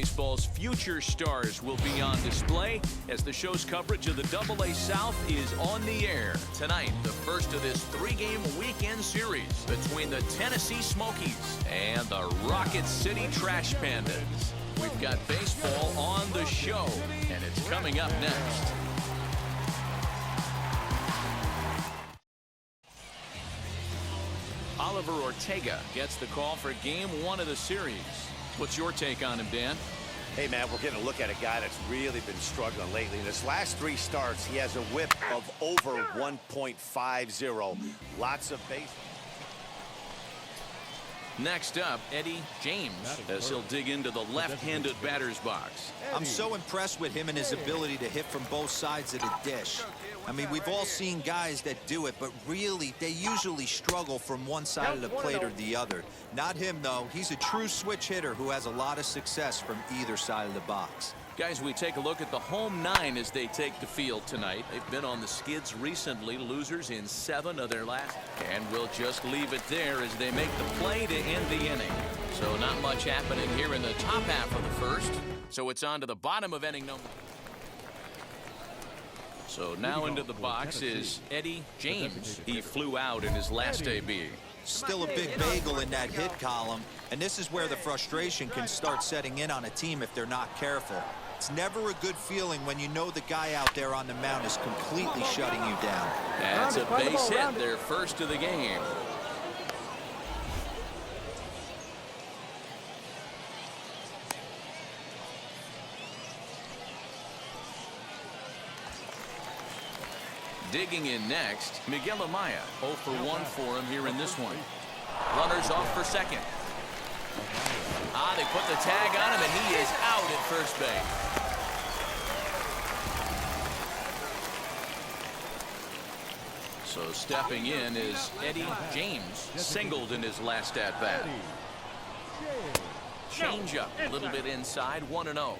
Baseball's future stars will be on display as the show's coverage of the AA South is on the air. Tonight, the first of this three-game weekend series between the Tennessee Smokies and the Rocket City Trash Pandas. We've got baseball on the show, and it's coming up next. Oliver Ortega gets the call for game one of the series. What's your take on him, Dan? Hey, man, we're getting a look at a guy that's really been struggling lately. In his last three starts, he has a whip of over 1.50. Lots of base. Next up, Eddie James, as he'll dig into the left-handed batter's box. I'm so impressed with him and his ability to hit from both sides of the dish. I mean, we've all seen guys that do it, but really, they usually struggle from one side of the plate or the other. Not him, though. He's a true switch hitter who has a lot of success from either side of the box. Guys, we take a look at the home nine as they take the field tonight. They've been on the skids recently, losers in 7 of their last. And we'll just leave it there as they make the play to end the inning. So not much happening here in the top half of the first. So it's on to the bottom of inning number. So now into the box is Eddie James. He flew out in his last AB. Still a big bagel in that hit column, and this is where the frustration can start setting in on a team if they're not careful. It's never a good feeling when you know the guy out there on the mound is completely shutting you down. That's a base hit, their first of the game. Digging in next, Miguel Amaya. 0 for 1 for him here in this one. Runners off for second. They put the tag on him, and he is out at first base. So stepping in is Eddie James, singled in his last at-bat. Change up, a little bit inside, 1-0.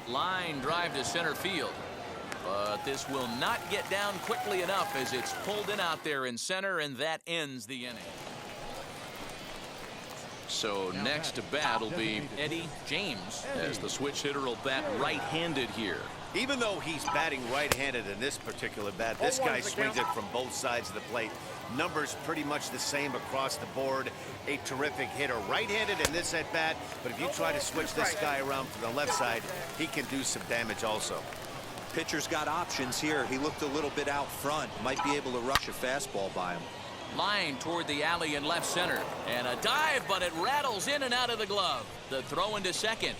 Line drive to center field. But this will not get down quickly enough as it's pulled in out there in center, and that ends the inning. So next to bat will be Eddie James, as the switch hitter will bat right-handed here. Even though he's batting right-handed in this particular bat, this guy swings it from both sides of the plate. Numbers pretty much the same across the board. A terrific hitter right-handed in this at-bat, but if you try to switch this guy around to the left side, he can do some damage also. Pitcher's got options here. He looked a little bit out front. Might be able to rush a fastball by him. Line toward the alley in left center. And a dive, but it rattles in and out of the glove. The throw into second.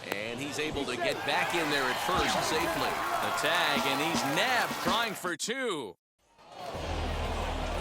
And he's able to get back in there at first safely. The tag, and he's nabbed, trying for 2.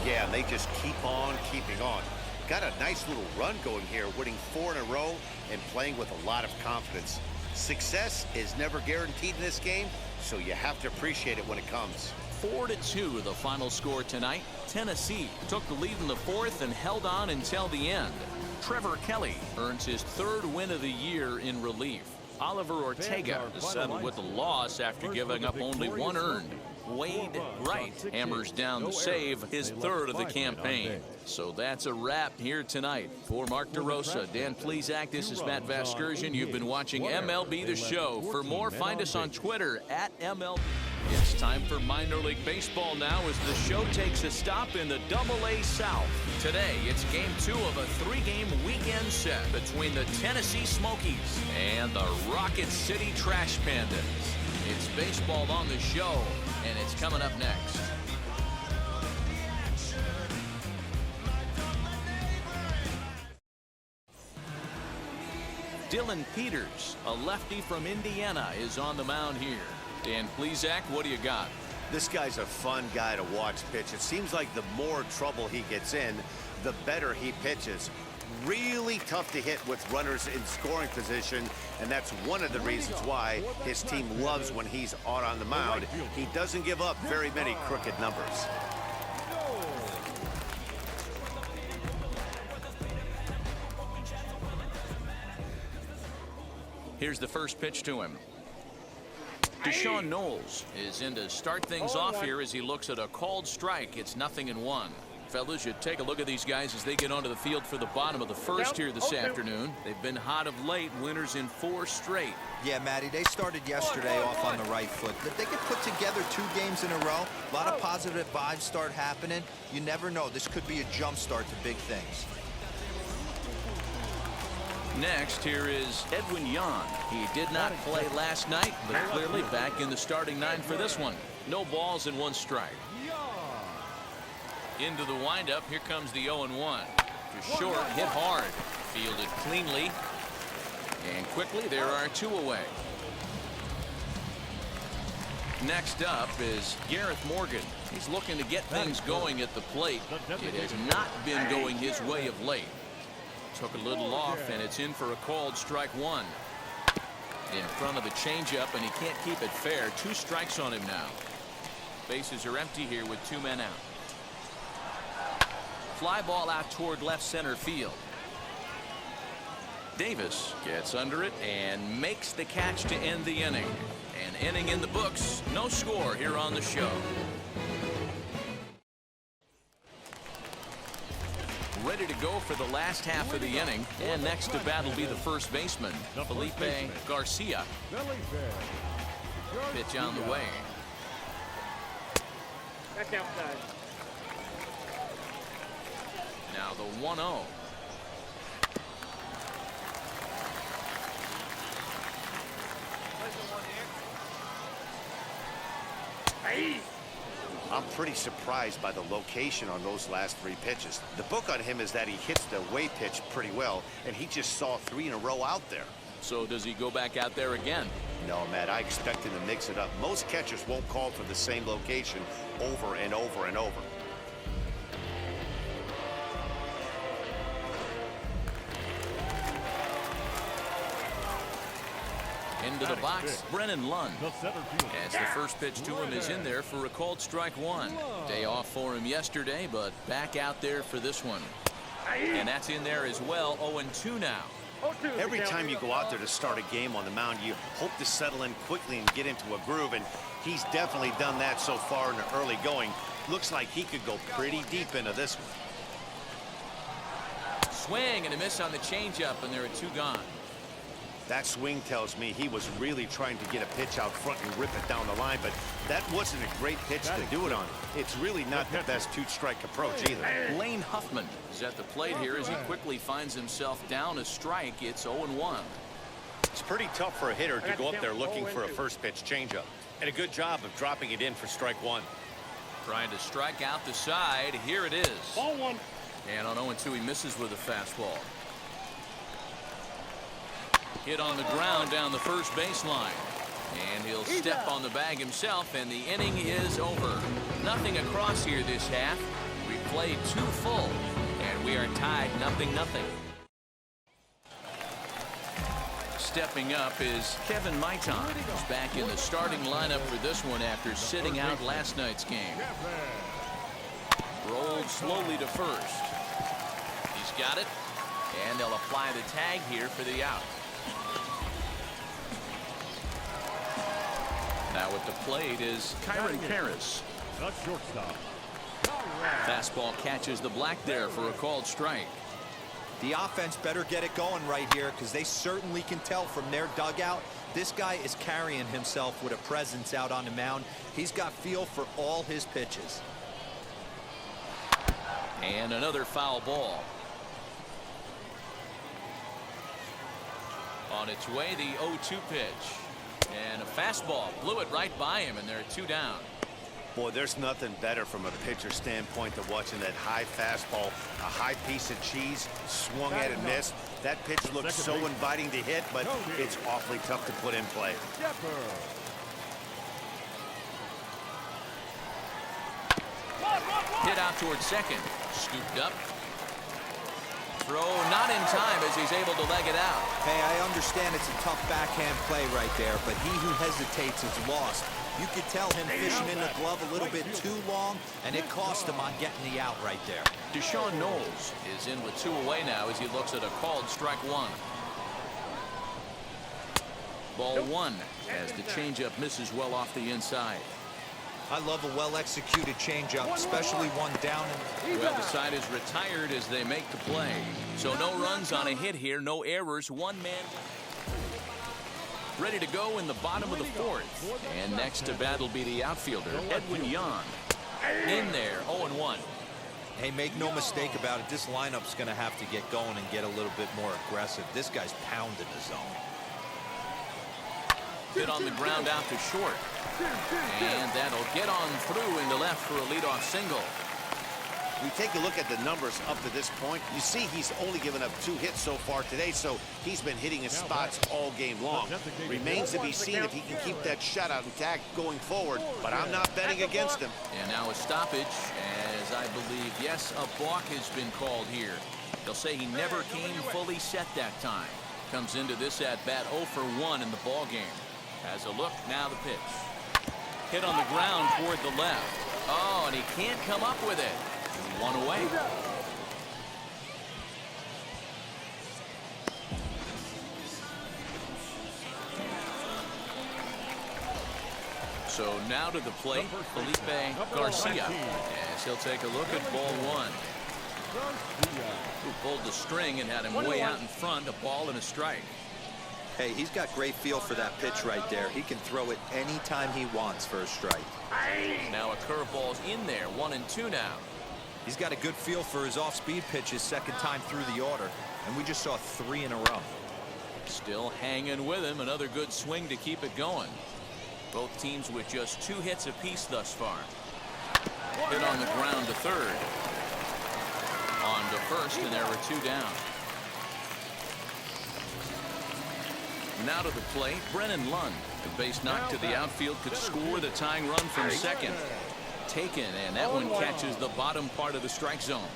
Yeah, they just keep on keeping on. Got a nice little run going here, winning 4 in a row and playing with a lot of confidence. Success is never guaranteed in this game, so you have to appreciate it when it comes. 4-2 the final score tonight. Tennessee took the lead in the 4th and held on until the end. Trevor Kelly earns his 3rd win of the year in relief. Oliver Ortega is settled with a loss after giving up only 1 earned. Wade Wright hammers down the save, his 3rd of the campaign. So that's a wrap here tonight. For Mark DeRosa, Dan Plesac, this is Matt Vasgersian. You've been watching MLB The Show. For more, find us on Twitter at MLB. It's time for minor league baseball now as the show takes a stop in the AA South. Today, it's game 2 of a 3-game weekend set between the Tennessee Smokies and the Rocket City Trash Pandas. It's baseball on the show, and it's coming up next. Dylan Peters, a lefty from Indiana, is on the mound here. Dan Plesac, what do you got? This guy's a fun guy to watch pitch. It seems like the more trouble he gets in, the better he pitches. Really tough to hit with runners in scoring position, and that's one of the reasons why his team loves when he's out on the mound. He doesn't give up very many crooked numbers. Here's the first pitch to him. Deshaun Knowles is in to start things off here as he looks at a called strike. It's 0-1. Fellas, you take a look at these guys as they get onto the field for the bottom of the first here this afternoon. They've been hot of late, winners in 4 straight. Yeah, Matty, they started yesterday off on the right foot. If they could put together 2 games in a row, a lot of positive vibes start happening. You never know. This could be a jump start to big things. Next, here is Edwin Yan. He did not play last night, but clearly back in the starting 9 for this one. No balls and 1 strike. Into the windup, here comes the 0-1. To short, hit hard, fielded cleanly, and quickly there are 2 away. Next up is Gareth Morgan. He's looking to get things going at the plate. It has not been going his way of late. Took a little off, and it's in for a called strike 1. In front of the changeup, and he can't keep it fair. 2 strikes on him now. Bases are empty here with 2 men out. Fly ball out toward left center field. Davis gets under it and makes the catch to end the inning. An inning in the books. No score here on the show. Ready to go for the last half of the inning. And next to bat will be the first baseman, Felipe Garcia. Pitch on the way. Back outside. Now the 1-0. I'm pretty surprised by the location on those last 3 pitches. The book on him is that he hits the away pitch pretty well, and he just saw 3 in a row out there. So does he go back out there again? No, Matt, I expect him to mix it up. Most catchers won't call for the same location over and over and over. Into the box, Brennan Lund. As the first pitch to him is in there for a called strike 1. Day off for him yesterday, but back out there for this one. And that's in there as well. 0-2 now. Every time you go out there to start a game on the mound, you hope to settle in quickly and get into a groove, and he's definitely done that so far in the early going. Looks like he could go pretty deep into this one. Swing and a miss on the changeup, and there are 2 gone. That swing tells me he was really trying to get a pitch out front and rip it down the line, but that wasn't a great pitch to do it on. It's really not the best 2-strike approach either. Lane Huffman is at the plate here as he quickly finds himself down a strike. It's 0-1. It's pretty tough for a hitter to go up there looking for a first pitch changeup, and a good job of dropping it in for strike 1. Trying to strike out the side. Here it is. Ball 1. And on 0-2, he misses with a fastball. Hit on the ground down the first baseline. And he'll step on the bag himself, and the inning is over. Nothing across here this half. We played 2 full, and we are tied 0-0. Stepping up is Kevin Maitan, who's back in the starting lineup for this one after sitting out last night's game. Rolled slowly to first. He's got it, and they'll apply the tag here for the out. Now at the plate is Kyron Paris. Fastball catches the black there for a called strike. The offense better get it going right here, because they certainly can tell from their dugout this guy is carrying himself with a presence out on the mound. He's got feel for all his pitches. And another foul ball. On its way, the 0-2 pitch. And a fastball blew it right by him, and there are 2 down. Boy, there's nothing better from a pitcher standpoint than watching that high fastball, a high piece of cheese, swung at and missed. That pitch looks so inviting to hit, but it's awfully tough to put in play. Hit out towards second. Scooped up. Throw not in time as he's able to leg it out. Hey, I understand it's a tough backhand play right there, but he who hesitates is lost. You could tell him fishing in the glove a little bit too long, and it cost him on getting the out right there. Deshaun Knowles is in with 2 away now as he looks at a called strike 1. Ball 1. as the changeup misses well off the inside. I love a well-executed changeup, especially one down. Well, the side is retired as they make the play. So no runs on a hit here, no errors, one man ready to go in the bottom of the fourth. And next to bat will be the outfielder, Edwin Yan. In there, 0-1. Hey, make no mistake about it, this lineup's going to have to get going and get a little bit more aggressive. This guy's pounding the zone. Hit on the ground out to short. And that'll get on through into left for a leadoff single. We take a look at the numbers up to this point. You see he's only given up 2 hits so far today, so he's been hitting his spots all game long. Remains to be seen if he can keep that shutout intact going forward, but I'm not betting against him. And now a stoppage, as I believe, yes, a balk has been called here. They'll say he never came fully set that time. Comes into this at-bat 0 for 1 in the ball game. Has a look, now the pitch. Hit on the ground toward the left. Oh, and he can't come up with it. 1 away. So now to the plate, Felipe Garcia, as he'll take a look at ball 1. Who pulled the string and had him way out in front, a ball and a strike. Hey, he's got great feel for that pitch right there. He can throw it anytime he wants for a strike. Now a curveball's in there, 1-2 now. He's got a good feel for his off-speed pitches second time through the order, and we just saw 3 in a row. Still hanging with him, another good swing to keep it going. Both teams with just 2 hits apiece thus far. Hit on the ground to third. On to first, and there were 2 down. Now to the plate, Brennan Lund. A base knock to the outfield could score the tying run from second. Taken, and that one catches the bottom part of the strike zone.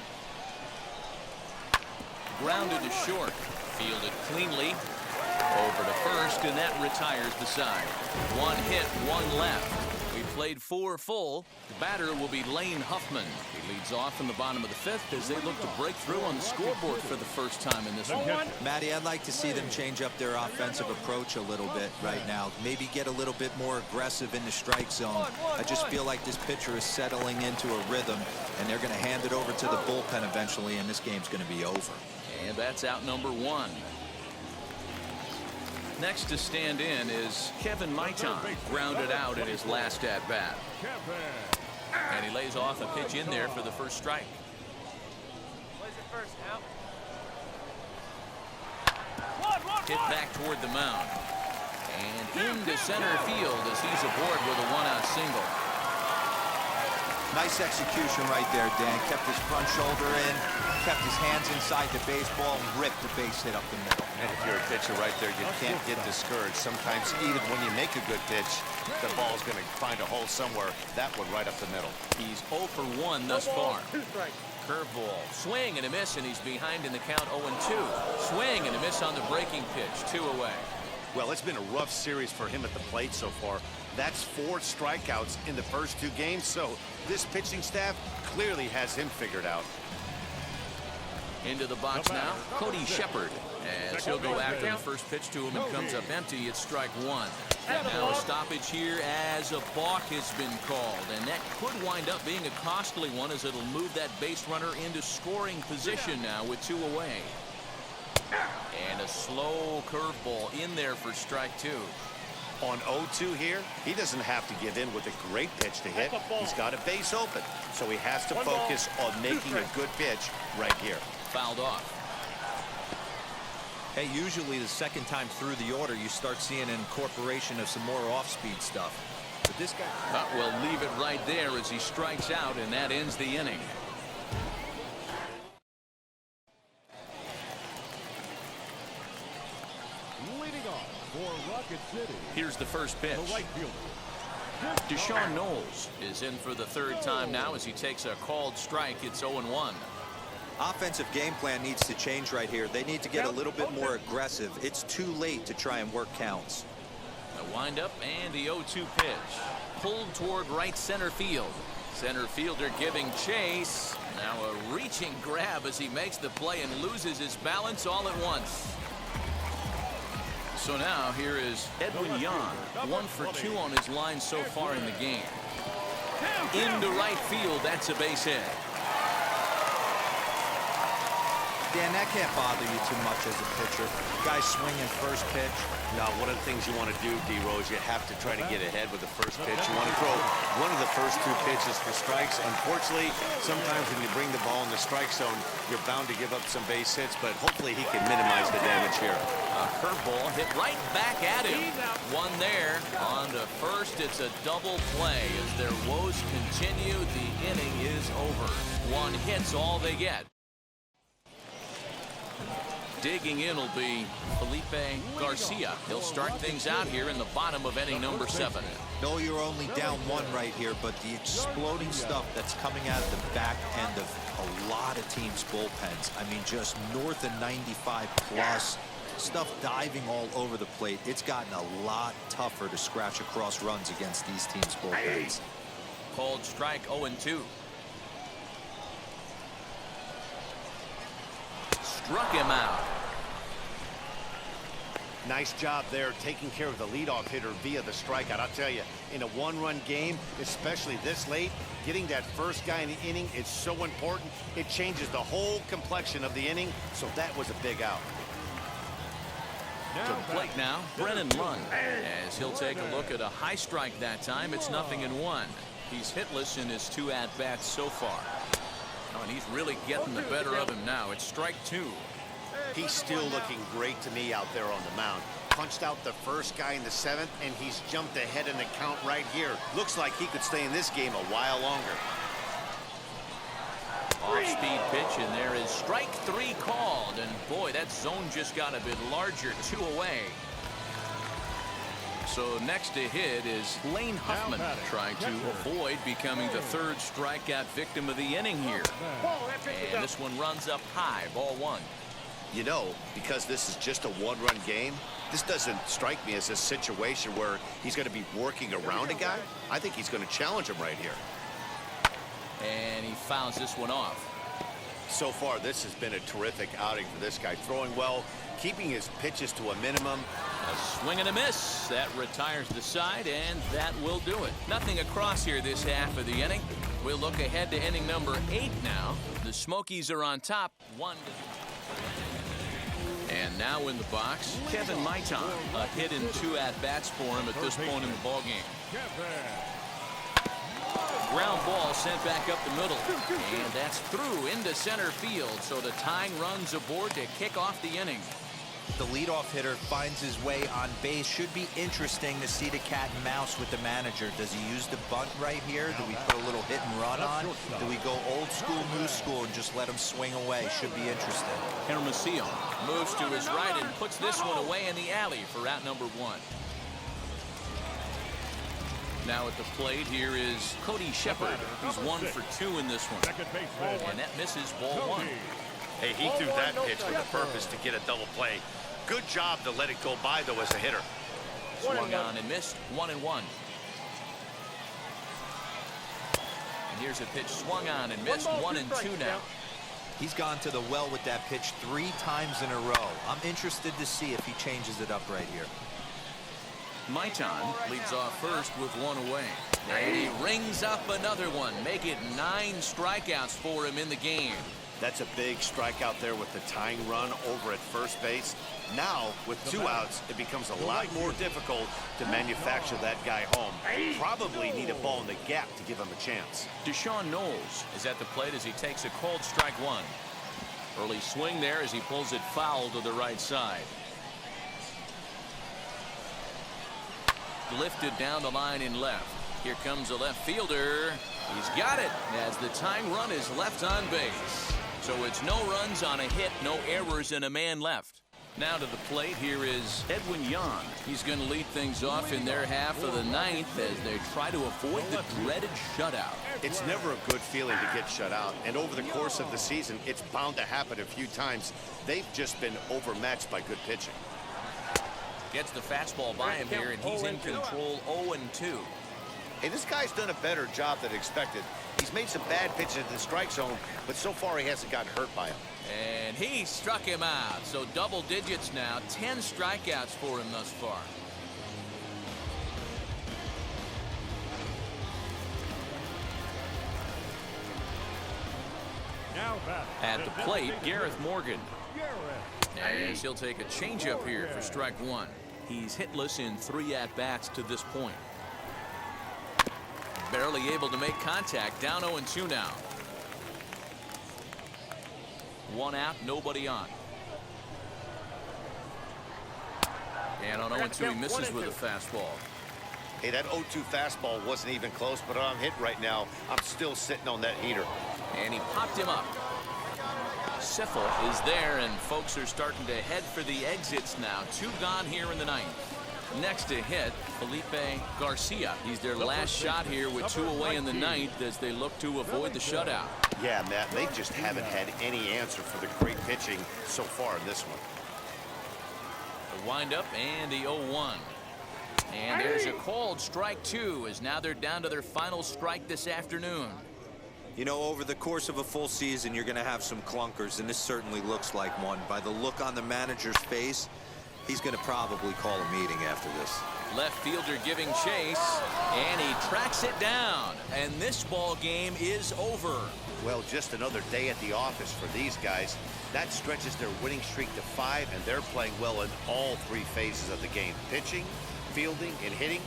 Grounded to short. Fielded cleanly. Over to first, and that retires the side. 1 hit, 1 left. We played 4 full. The batter will be Lane Huffman. He leads off in the bottom of the 5th as they look to break through on the scoreboard for the first time in this one. Matty, I'd like to see them change up their offensive approach a little bit right now. Maybe get a little bit more aggressive in the strike zone. I just feel like this pitcher is settling into a rhythm, and they're going to hand it over to the bullpen eventually, and this game's going to be over. And that's out number 1. Next to stand in is Kevin Maitan, grounded out in his last at-bat. And he lays off a pitch in there for the first strike. Hit back toward the mound. And into center field as he's aboard with a 1-out single. Nice execution right there, Dan. Kept his front shoulder in, kept his hands inside the baseball, and ripped the base hit up the middle. And if you're a pitcher right there, you can't get discouraged. Sometimes even when you make a good pitch, the ball's going to find a hole somewhere. That one right up the middle. He's 0 for 1 thus far. Curveball, swing and a miss, and he's behind in the count 0-2. Swing and a miss on the breaking pitch, 2 away. Well, it's been a rough series for him at the plate so far. That's 4 strikeouts in the first 2 games, so this pitching staff clearly has him figured out. Into the box now, Cody Shepard, as he'll go after the first pitch to him and comes up empty. It's strike 1. And now a stoppage here as a balk has been called, and that could wind up being a costly one as it'll move that base runner into scoring position now with 2 away. And a slow curveball in there for strike 2. On 0-2 here, he doesn't have to give in with a great pitch to hit. He's got a base open, so he has to focus on making a good pitch right here. Fouled off. Hey, usually the second time through the order, you start seeing an incorporation of some more off-speed stuff. But this guy... We'll leave it right there as he strikes out, and that ends the inning. Here's the first pitch. Deshaun Knowles is in for the 3rd time now as he takes a called strike. It's 0-1. Offensive game plan needs to change right here. They need to get a little bit more aggressive. It's too late to try and work counts. The windup and the 0-2 pitch. Pulled toward right center field. Center fielder giving chase. Now a reaching grab as he makes the play and loses his balance all at once. So now here is Edwin Yan, 1 for 2 on his line so far in the game. Into right field, that's a base hit. Dan, that can't bother you too much as a pitcher. Guy swinging first pitch. Now, one of the things you want to do, D-Rose, you have to try to get ahead with the first pitch. You want to throw one of the first 2 pitches for strikes. Unfortunately, sometimes when you bring the ball in the strike zone, you're bound to give up some base hits, but hopefully he can minimize the damage here. A curveball hit right back at him. One there. On to first, it's a double play. As their woes continue, the inning is over. 1 hit's all they get. Digging in will be Felipe Garcia. He'll start things out here in the bottom of inning number 7. No, you're only down 1 right here, but the exploding stuff that's coming out of the back end of a lot of teams' bullpens. I mean, just north of 95 plus. Stuff diving all over the plate. It's gotten a lot tougher to scratch across runs against these teams' bullpens. Called strike 0-2. Struck him out. Nice job there taking care of the leadoff hitter via the strikeout. I'll tell you, in a 1-run game, especially this late, getting that first guy in the inning is so important. It changes the whole complexion of the inning, so that was a big out. To the plate now, Brennan Lund. As he'll take a look at a high strike that time, it's 0-1. He's hitless in his 2 at-bats so far. Oh, and he's really getting the better of him now. It's strike 2. He's still looking great to me out there on the mound. Punched out the first guy in the 7th, and he's jumped ahead in the count right here. Looks like he could stay in this game a while longer. Off-speed pitch, and there is strike 3 called. And boy, that zone just got a bit larger, 2 away. So next to hit is Lane Huffman, trying to avoid becoming the 3rd strikeout victim of the inning here. And this one runs up high, ball 1. You know, because this is just a 1-run game, this doesn't strike me as a situation where he's going to be working around a guy. I think he's going to challenge him right here. And he fouls this one off. So far, this has been a terrific outing for this guy. Throwing well, keeping his pitches to a minimum. A swing and a miss. That retires the side, and that will do it. Nothing across here this half of the inning. We'll look ahead to inning number 8 now. The Smokies are on top, 1-0. And now in the box, Kevin Maitan. A hit in 2 at-bats for him at this point in the ballgame. Ground ball sent back up the middle. And that's through into center field. So the tying runs aboard to kick off the inning. The leadoff hitter finds his way on base. Should be interesting to see the cat and mouse with the manager. Does he use the bunt right here? Do we put a little hit and run on? Do we go old school, new school, and just let him swing away? Should be interesting. Hermosillo moves to his right and puts this one away in the alley for out number 1. Now at the plate, here is Cody Shepard. He's 1 for 2 in this one. And that misses, ball 1. Hey, he threw that pitch with a purpose to get a double play. Good job to let it go by, though, as a hitter. Swung on and missed, 1-1. And here's a pitch swung on and missed, 1-2 now. He's gone to the well with that pitch 3 times in a row. I'm interested to see if he changes it up right here. Maitan leads off first with 1 away. And he rings up another one. Make it 9 strikeouts for him in the game. That's a big strikeout there with the tying run over at first base. Now, with 2 outs, it becomes a lot more difficult to manufacture that guy home. Probably need a ball in the gap to give him a chance. Deshaun Knowles is at the plate as he takes a called strike 1. Early swing there as he pulls it foul to the right side. Lifted down the line in left. Here comes a left fielder. He's got it as the tying run is left on base. So it's no runs on a hit, no errors, and a man left. Now to the plate, here is Edwin Yan. He's going to lead things off in their half of the 9th as they try to avoid the dreaded shutout. It's never a good feeling to get shut out, and over the course of the season, it's bound to happen a few times. They've just been overmatched by good pitching. Gets the fastball by him here, and he's in control 0-2. Hey, this guy's done a better job than expected. He's made some bad pitches in the strike zone, but so far he hasn't gotten hurt by him. And he struck him out. So double digits now. 10 strikeouts for him thus far. At the plate, Gareth Morgan. As he'll take a changeup here for strike one. He's hitless in 3 at-bats to this point. Barely able to make contact. Down 0-2 now. 1 out, nobody on. And on 0-2, he misses with a fastball. Hey, that 0-2 fastball wasn't even close, but I'm hit right now. I'm still sitting on that heater. And he popped him up. Siffel is there, and folks are starting to head for the exits now. 2 gone here in the 9th. Next to hit, Felipe Garcia. He's their last shot here with 2 away in the 9th as they look to avoid the shutout. Yeah, Matt, they just haven't had any answer for the great pitching so far in this one. The windup and the 0-1. And there's a called strike 2 as now they're down to their final strike this afternoon. You know, over the course of a full season, you're going to have some clunkers, and this certainly looks like one. By the look on the manager's face, he's going to probably call a meeting after this. Left fielder giving chase, and he tracks it down. And this ball game is over. Well, just another day at the office for these guys. That stretches their winning streak to 5, and they're playing well in all 3 phases of the game. Pitching, fielding, and hitting.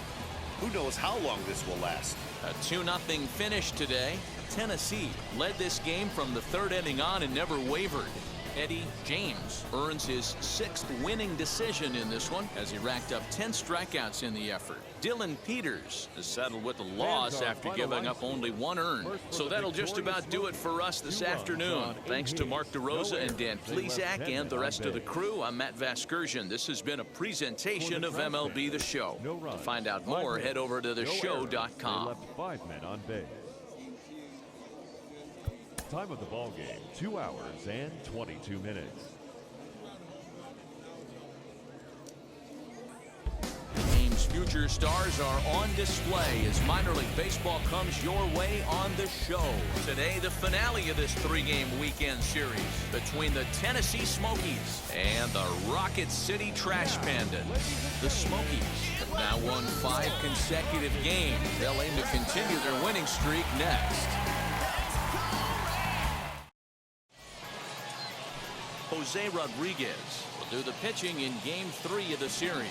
Who knows how long this will last. A 2-0 finish today. Tennessee led this game from the 3rd inning on and never wavered. Eddie James earns his 6th winning decision in this one as he racked up 10 strikeouts in the effort. Dylan Peters is settled with a loss after giving up only 1 earned. So that'll just about do it for us this afternoon. Thanks to Mark DeRosa and Dan Plesac and the rest of the crew. I'm Matt Vasgersian. This has been a presentation of MLB The Show. To find out more, head over to theshow.com. 5 men on base. Time of the ball game, 2 hours and 22 minutes. Team's future stars are on display as minor league baseball comes your way on the show. Today, the finale of this 3-game weekend series between the Tennessee Smokies and the Rocket City Trash Pandas. The Smokies have now won 5 consecutive games. They'll aim to continue their winning streak next. Jose Rodriguez will do the pitching in Game 3 of the series.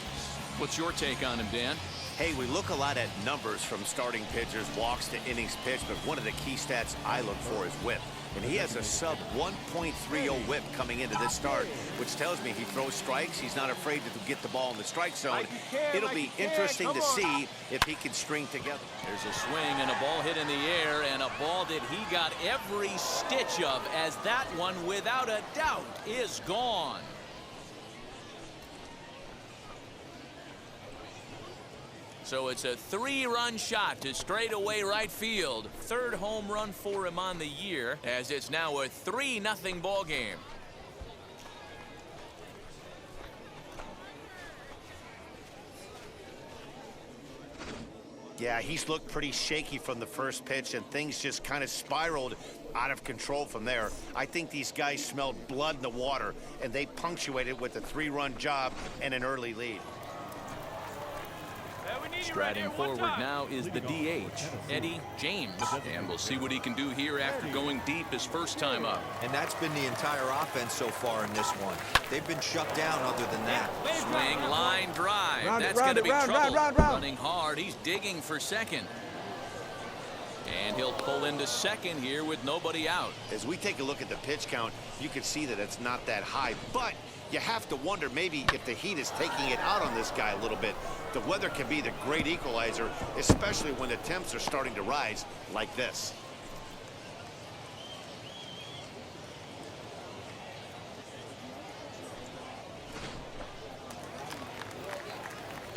What's your take on him, Dan? Hey, we look a lot at numbers from starting pitchers, walks to innings pitched, but one of the key stats I look for is whip. And he has a sub 1.30 whip coming into this start, which tells me he throws strikes. He's not afraid to get the ball in the strike zone. It'll be interesting to see if he can string together. There's a swing and a ball hit in the air, and a ball that he got every stitch of, as that one, without a doubt, is gone. So it's a 3-run shot to straightaway right field. 3rd home run for him on the year, as it's now a 3-0 ball game. Yeah, he's looked pretty shaky from the first pitch, and things just kind of spiraled out of control from there. I think these guys smelled blood in the water, and they punctuated with a 3-run job and an early lead. Striding forward now is the DH, Eddie James. And we'll see what he can do here after going deep his first time up. And that's been the entire offense so far in this one. They've been shut down other than that. Swing, line, drive. That's going to be trouble. Running hard. He's digging for second. And he'll pull into second here with nobody out. As we take a look at the pitch count, you can see that it's not that high, but you have to wonder maybe if the heat is taking it out on this guy a little bit. The weather can be the great equalizer, especially when the temps are starting to rise like this.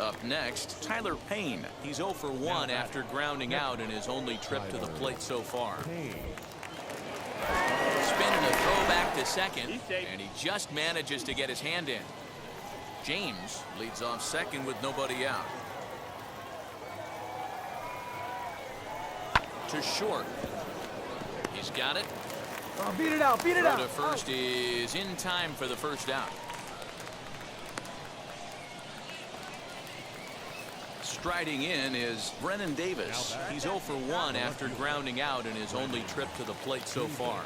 Up next, Tyler Payne. He's 0 for 1 after grounding out in his only trip to the plate so far. Spinning a throwback to second, and he just manages to get his hand in. James leads off second with nobody out. To short. He's got it. Oh, beat it out, beat it Throw out. to first is in time for the first out. Striding in is Brennan Davis. He's 0 for 1 after grounding out in his only trip to the plate so far.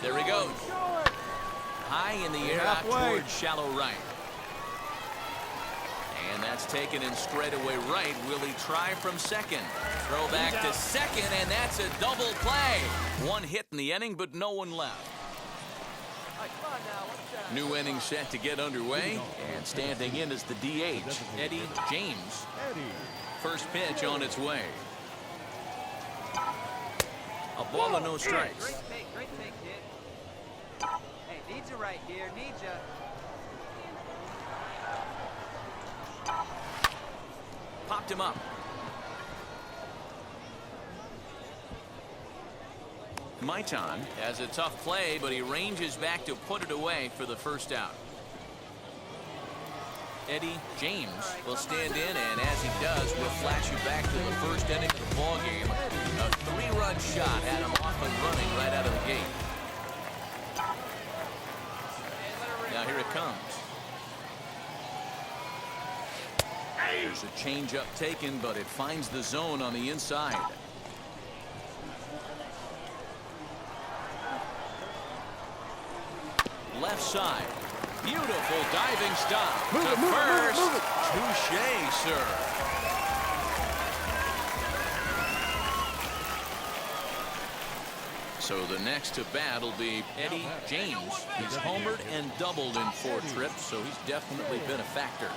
There he goes. High in the air out towards shallow right. And that's taken in straightaway right. Will he try from second? Throw back to second, and that's a double play. One hit in the inning, but no one left. New inning set to get underway, and standing in is the DH, Eddie James. First pitch on its way. A ball and no strikes. Great take, kid. Hey, needs you right here, needs you. Popped him up. Maitan has a tough play, but he ranges back to put it away for the first out. Eddie James will stand in, and as he does, we'll flash you back to the first inning of the ball game. A 3-run shot had him off and running right out of the gate. Now here it comes. There's a changeup taken, but it finds the zone on the inside. Left side. Beautiful diving stop. Move it, move it, move it, move it. Touche, sir. So the next to bat will be Eddie James. He's homered and doubled in 4 trips, so he's definitely been a factor.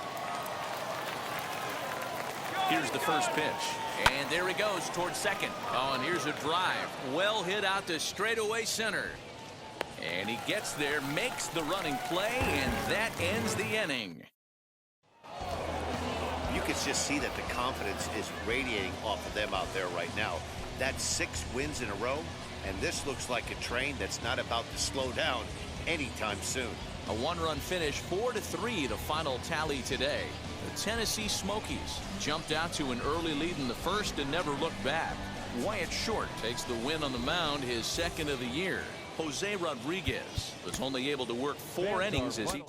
Here's the first pitch. And there he goes towards second. Oh, and here's a drive. Well hit out to straightaway center. And he gets there, makes the running play, and that ends the inning. You can just see that the confidence is radiating off of them out there right now. That's 6 wins in a row, and this looks like a train that's not about to slow down anytime soon. A 1-run finish, 4-3, the final tally today. The Tennessee Smokies jumped out to an early lead in the first and never looked back. Wyatt Short takes the win on the mound, his second of the year. Jose Rodriguez was only able to work 4 innings as he